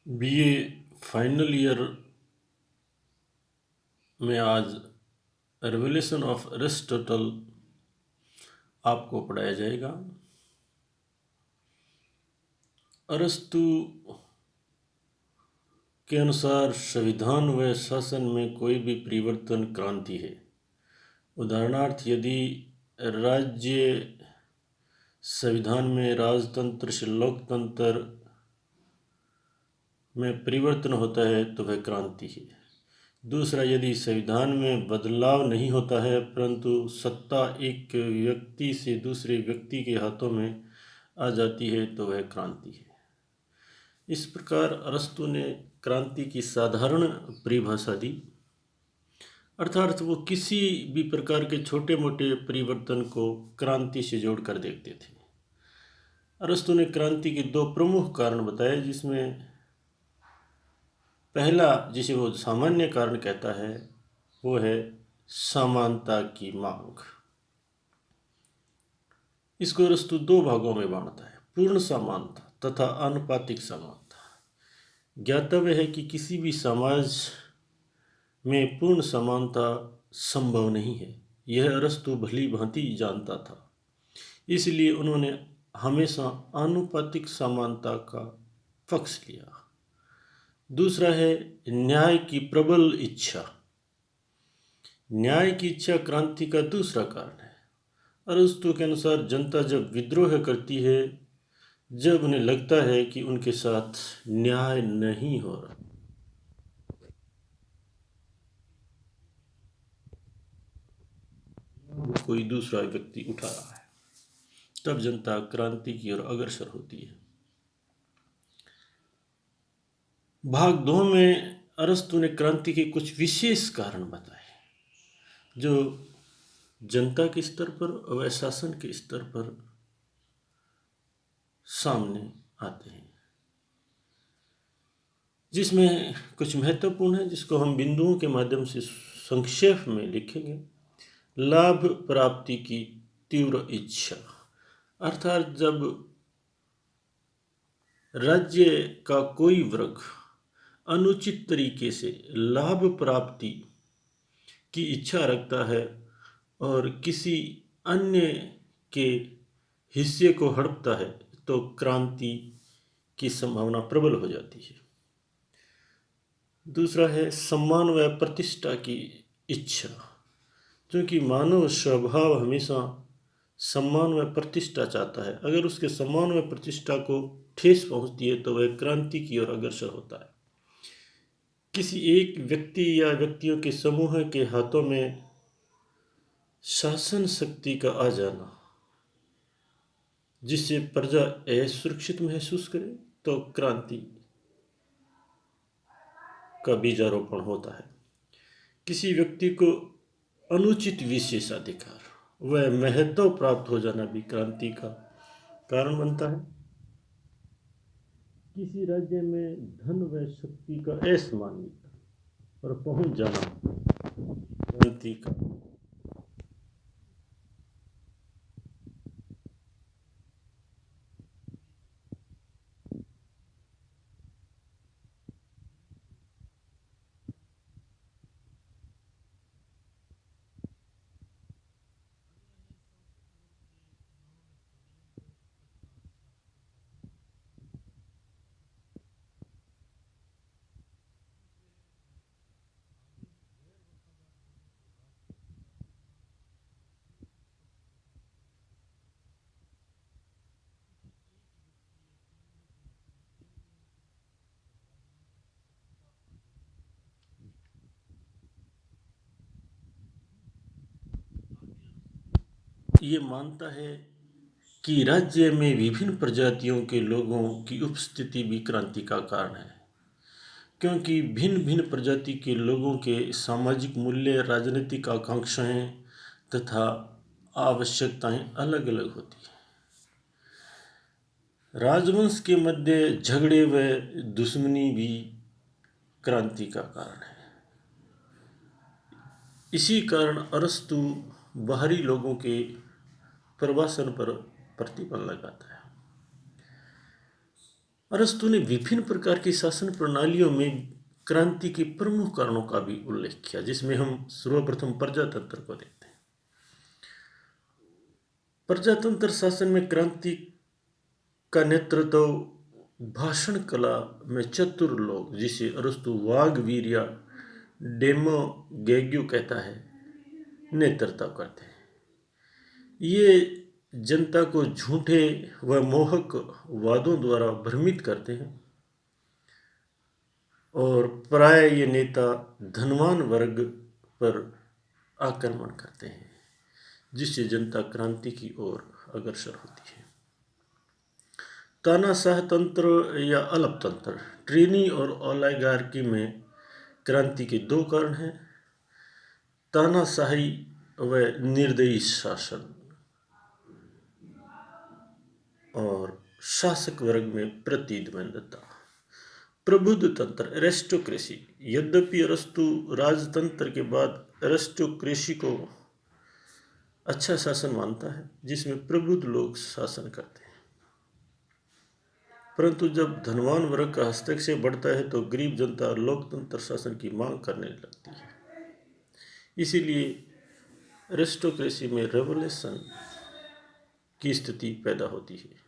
BA final year में आज revolution of Aristotle आपको पढ़ाया जाएगा। अरस्तु के अनुसार संविधान व शासन में कोई भी परिवर्तन क्रांति है। उदाहरणार्थ, यदि राज्य संविधान में राजतंत्र से लोकतंत्र में परिवर्तन होता है तो वह क्रांति है। दूसरा, यदि संविधान में बदलाव नहीं होता है परंतु सत्ता एक व्यक्ति से दूसरे व्यक्ति के हाथों में आ जाती है तो वह क्रांति है। इस प्रकार अरस्तु ने क्रांति की साधारण परिभाषा दी, अर्थात वो किसी भी प्रकार के छोटे मोटे परिवर्तन को क्रांति से जोड़कर देखते थे। अरस्तु ने क्रांति के दो प्रमुख कारण बताए, जिसमें पहला, जिसे वो सामान्य कारण कहता है, वो है समानता की मांग। इसको अरस्तु दो भागों में बांटता है, पूर्ण समानता तथा आनुपातिक समानता। ज्ञातव्य है कि किसी भी समाज में पूर्ण समानता संभव नहीं है। यह अरस्तु भली भांति जानता था, इसलिए उन्होंने हमेशा आनुपातिक समानता का पक्ष लिया। दूसरा है न्याय की प्रबल इच्छा। न्याय की इच्छा क्रांति का दूसरा कारण है। अरस्तु के अनुसार जनता जब विद्रोह करती है, जब उन्हें लगता है कि उनके साथ न्याय नहीं हो रहा, कोई दूसरा व्यक्ति उठा रहा है, तब जनता क्रांति की ओर अग्रसर होती है। भाग 2 में अरस्तु ने क्रांति के कुछ विशेष कारण बताए, जो जनता के स्तर पर व शासन के स्तर पर सामने आते हैं, जिसमें कुछ महत्वपूर्ण है, जिसको हम बिंदुओं के माध्यम से संक्षेप में लिखेंगे। लाभ प्राप्ति की तीव्र इच्छा, अर्थात जब राज्य का कोई वर्ग अनुचित तरीके से लाभ प्राप्ति की इच्छा रखता है और किसी अन्य के हिस्से को हड़पता है, तो क्रांति की संभावना प्रबल हो जाती है। दूसरा है सम्मान व प्रतिष्ठा की इच्छा, क्योंकि मानव स्वभाव हमेशा सम्मान व प्रतिष्ठा चाहता है। अगर उसके सम्मान व प्रतिष्ठा को ठेस पहुंचती है तो वह क्रांति की ओर अग्रसर होता है। किसी एक व्यक्ति या व्यक्तियों के समूह के हाथों में शासन शक्ति का आ जाना, जिससे प्रजा असुरक्षित महसूस करे, तो क्रांति का बीजारोपण होता है। किसी व्यक्ति को अनुचित विशेषाधिकार व महत्व प्राप्त हो जाना भी क्रांति का कारण बनता है। किसी राज्य में धन व शक्ति का असमान्यता और पहुंच जाना क्रांति का ये मानता है कि राज्य में विभिन्न प्रजातियों के लोगों की उपस्थिति भी क्रांति का कारण है, क्योंकि भिन्न भिन्न प्रजाति के लोगों के सामाजिक मूल्य, राजनीतिक आकांक्षाएं तथा आवश्यकताएं अलग अलग होती हैं। राजवंश के मध्य झगड़े व दुश्मनी भी क्रांति का कारण है। इसी कारण अरस्तु बाहरी लोगों के प्रवासन पर प्रतिबंध लगाता है। अरस्तु ने विभिन्न प्रकार की शासन प्रणालियों में क्रांति के प्रमुख कारणों का भी उल्लेख किया, जिसमें हम सर्वप्रथम प्रजातंत्र को देखते हैं। प्रजातंत्र शासन में क्रांति का नेतृत्व भाषण कला में चतुर लोग, जिसे अरस्तु वाग्वीर या डेमोगेग्यू कहता है, नेतृत्व करते हैं। ये जनता को झूठे व मोहक वादों द्वारा भ्रमित करते हैं और प्राय ये नेता धनवान वर्ग पर आक्रमण करते हैं, जिससे जनता क्रांति की ओर अग्रसर होती है। तानाशाह तंत्र या अल्प तंत्र, ट्रेनी और ओलिगार्की में क्रांति के दो कारण हैं। तानाशाही व निर्दयी शासन और शासक वर्ग में प्रतिद्वंद्विता। प्रबुद्ध तंत्र, एरिस्टोक्रेसी। यद्यपि अरस्तु राजतंत्र के बाद एरिस्टोक्रेसी को अच्छा शासन मानता है, जिसमें प्रबुद्ध लोग शासन करते हैं, परंतु जब धनवान वर्ग का हस्तक्षेप बढ़ता है तो गरीब जनता लोकतंत्र शासन की मांग करने लगती है। इसीलिए एरिस्टोक्रेसी में रेवोल्यूशन की स्थिति पैदा होती है।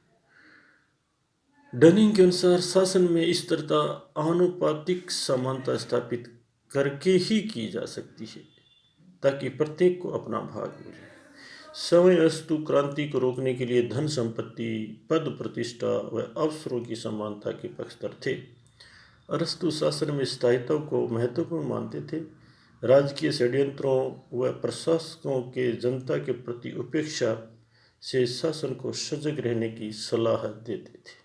डनिंग के अनुसार शासन में स्थिरता आनुपातिक समानता स्थापित करके ही की जा सकती है, ताकि प्रत्येक को अपना भाग मिले। समय अरस्तु क्रांति को रोकने के लिए धन संपत्ति, पद प्रतिष्ठा व अवसरों की समानता के पक्षधर थे। अरस्तु शासन में स्थायित्व को महत्वपूर्ण मानते थे। राजकीय षड्यंत्रों व प्रशासकों के जनता के प्रति उपेक्षा से शासन को सजग रहने की सलाह देते थे।